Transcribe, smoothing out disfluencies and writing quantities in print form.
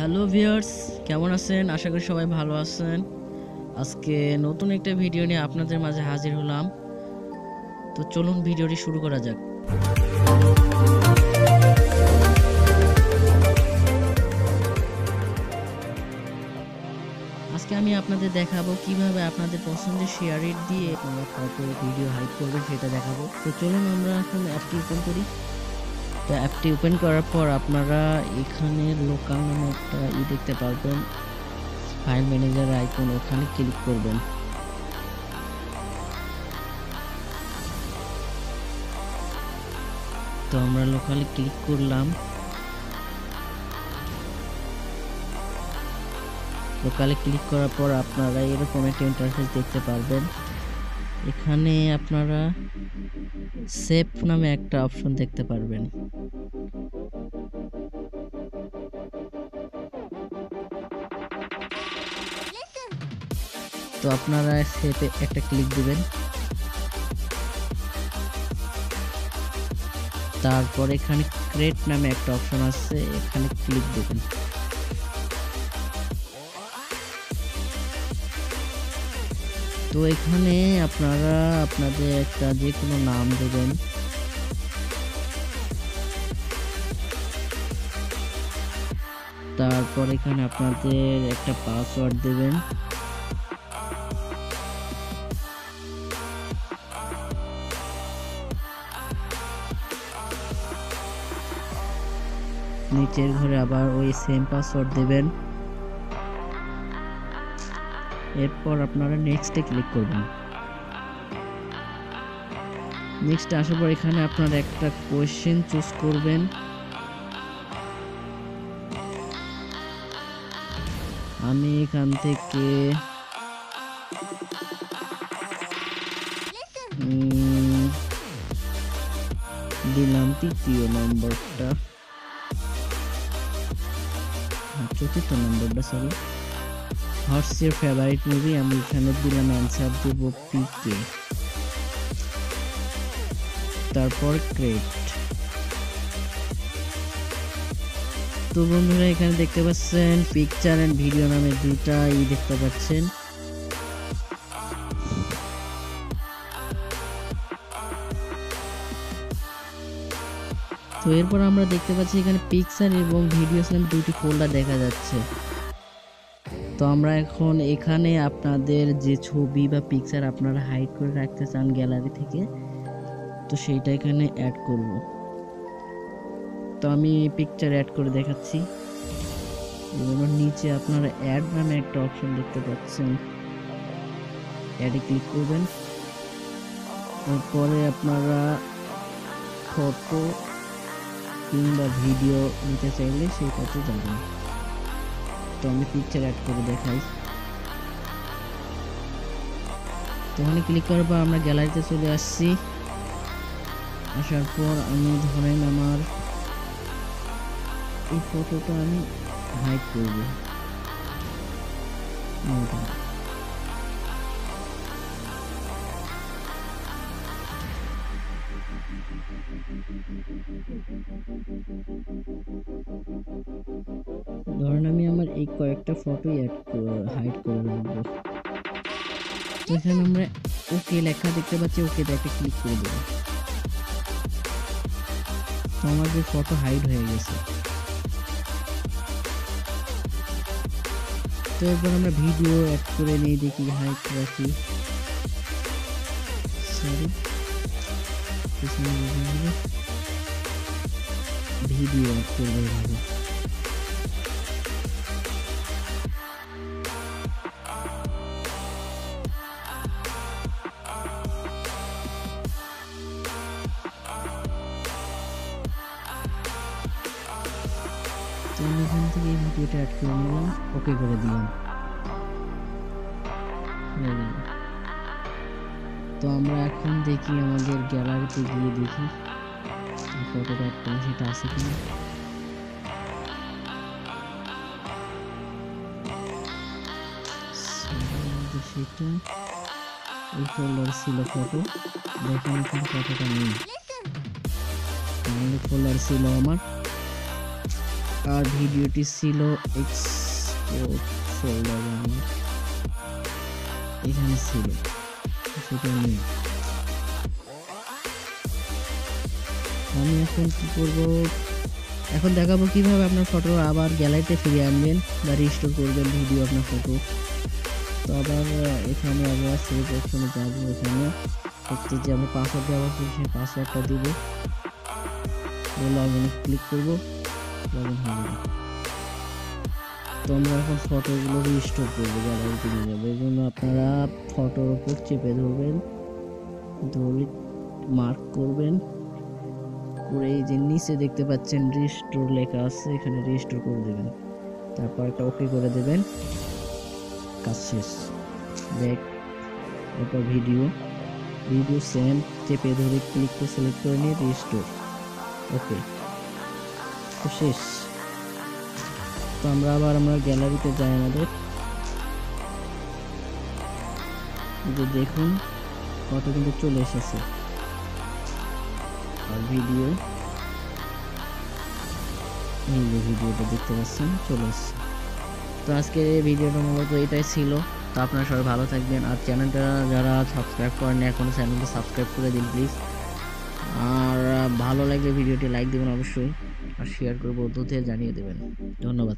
Hello viewers, কেমন আছেন? আশা করি সবাই ভালো আছেন। আজকে নতুন একটা ভিডিও নিয়ে আপনাদের মাঝে হাজির হলাম। তো চলুন ভিডিওটি শুরু করা যাক। আজকে আমি আপনাদের দেখাবো কিভাবে আপনাদের পছন্দের SharEit দিয়ে আপনারা ফটো ভিডিও হাইড করবেন, সেটা দেখাবো। তো চলুন আমরা এখন অ্যাপটি ওপেন করি। তো অ্যাপটি ওপেন করার পর আপনারা এখানে লোকাল নামে একটা দেখতে পারবেন, ফাইল ম্যানেজার আইকন, ওখানে ক্লিক করবেন। তো আমরা লোকালে ক্লিক করলাম। লোকালে ক্লিক করার পর আপনারা এরকম একটা ইন্টারফেস দেখতে পারবেন। এখানে আপনারা সেভ নামে একটা অপশন দেখতে পারবেন। তো আপনারা সেভে একটা ক্লিক দিবেন। তারপর এখানে ক্রিয়েট নামে একটা অপশন আছে, এখানে ক্লিক দিবেন। তো এখানে আপনারা আপনাদের একটা যে কোনো নাম দেবেন। তারপর এখানে আপনাদের একটা পাসওয়ার্ড দেবেন। নিচের ঘরে আবার ওই সেম পাসওয়ার্ড দেবেন। এরপর আপনারা নেক্সটে ক্লিক করবেন। নেক্সট আসার পর এখানে আপনারা একটা কোয়েশ্চেন চুজ করবেন। আমি এখান থেকে দিলাম তৃতীয় নম্বরটা, চতুর্থ নম্বরটা, sorry. What's your favourite movie? আমি এখানে দিলাম অ্যান্সার দেব পিকে। তারপর ক্রিয়েট। তো বন্ধুরা এখানে দেখতে পাচ্ছেন পিকচার এন্ড ভিডিও নামে দুইটা দেখতে পাচ্ছেন। তো এরপর আমরা দেখতে পাচ্ছি এখানে পিকচার এবং ভিডিওস নামে দুটি ফোল্ডার দেখা যাচ্ছে। তো আমরা এখন এখানে আপনাদের যে ছবি বা পিকচার আপনারা হাইড করে রাখতে চান গ্যালারি থেকে, তো সেইটা এখানে অ্যাড করব। তো আমি পিকচার অ্যাড করে দেখাচ্ছি। এবং নিচে আপনারা অ্যাড নামে একটা অপশন দেখতে পাচ্ছেন, অ্যাডে ক্লিক করবেন। তারপরে আপনারা ফটো কিংবা ভিডিও নিতে চাইলে সেইটাতে যাবেন। তো আমি পিকচার অ্যাড করে দেখাই। তো ওখানে ক্লিক করার পর আমরা গ্যালারিতে চলে আসছি। আসার পর আমি ধরেন আমার এই ফটোটা আমি হাইড করব। ধরেন আমি আমার এই কয়েকটা ফটোই হাইড করে রাখবো। এখানে আমরা ওকে লেখা দেখতে পাচ্ছি, ওকেতে একটা ক্লিক করে দেব। তো আমাদের ফটো হাইড হয়ে গেছে। তো এরপর আমরা ভিডিও অ্যাড করে নিয়ে দেখি হাইড রাখি। সরি, ভিডিও অ্যাড করবো এইভাবে। তো আমি এখান থেকে এই ভিডিওটা অ্যাড করে নিলাম, ওকে করে দিলাম। তো আমরা এখন দেখি আমাদের গ্যালারিতে গিয়ে দেখি ফটোটা অ্যাড করলাম সেটা আছে কিনা। সেটা এই ফোল্ডারে ছিল ফটো, দেখেন এখানে ফটোটা নেই। ফোল্ডার ছিল আমার। আর ভিডিওটি ছিল এক্সপোর্ট ফোল্ডার, এখানে ছিল, সেটা নেই। আমি এখন কি করব, এখন দেখাবো কিভাবে আপনার ফটো আবার গ্যালারিতে ফিরিয়ে আনবেন বা রিস্টোর করবেন ভিডিও আপনার ফটো। তো আবার এখানে আমরা সেভ অপশনে যাব, এখানে দেখতে যে আমরা পাসওয়ার্ড ব্যবহার করছি সেই পাসওয়ার্ডটা দিব, লগ ইনে ক্লিক করব, লগ ইন হয়ে যাবে। তো আমরা এখন ফটোগুলো রিস্টোর করবো, গ্যালারিতে নিয়ে যাবো। এই জন্য আপনারা ফটোর উপর চেপে ধরবেন, ধরে মার্ক করবেন, করে এই যে নিচে দেখতে পাচ্ছেন রিস্টোর লেখা আছে, এখানে রিস্টোর করে দেবেন, তারপর একটা ওকে করে দেবেন, কাজ শেষ। ব্যাক, তারপর ভিডিও সেম, চেপে ধরে ক্লিক করে সিলেক্ট করে নিয়ে রিস্টোর, ওকে, তো শেষ। তো আমরা গ্যালারিতে যাই, আমাদের যে দেখুন ফটো কিন্তু চলে এসেছে, আর ভিডিও, এই যে ভিডিওটা দেখতে পাচ্ছেন চলে এসেছে। তো আজকের এই ভিডিওটা মূলত এটাই ছিল। তো আপনারা সবাই ভালো থাকবেন, আর চ্যানেলটা যারা সাবস্ক্রাইব করেন এখনো চ্যানেলটা সাবস্ক্রাইব করে দিন প্লিজ। আর ভালো লাগলে ভিডিওটি লাইক দেবেন অবশ্যই, আর শেয়ার করে বন্ধুদের জানিয়ে দেবেন। ধন্যবাদ।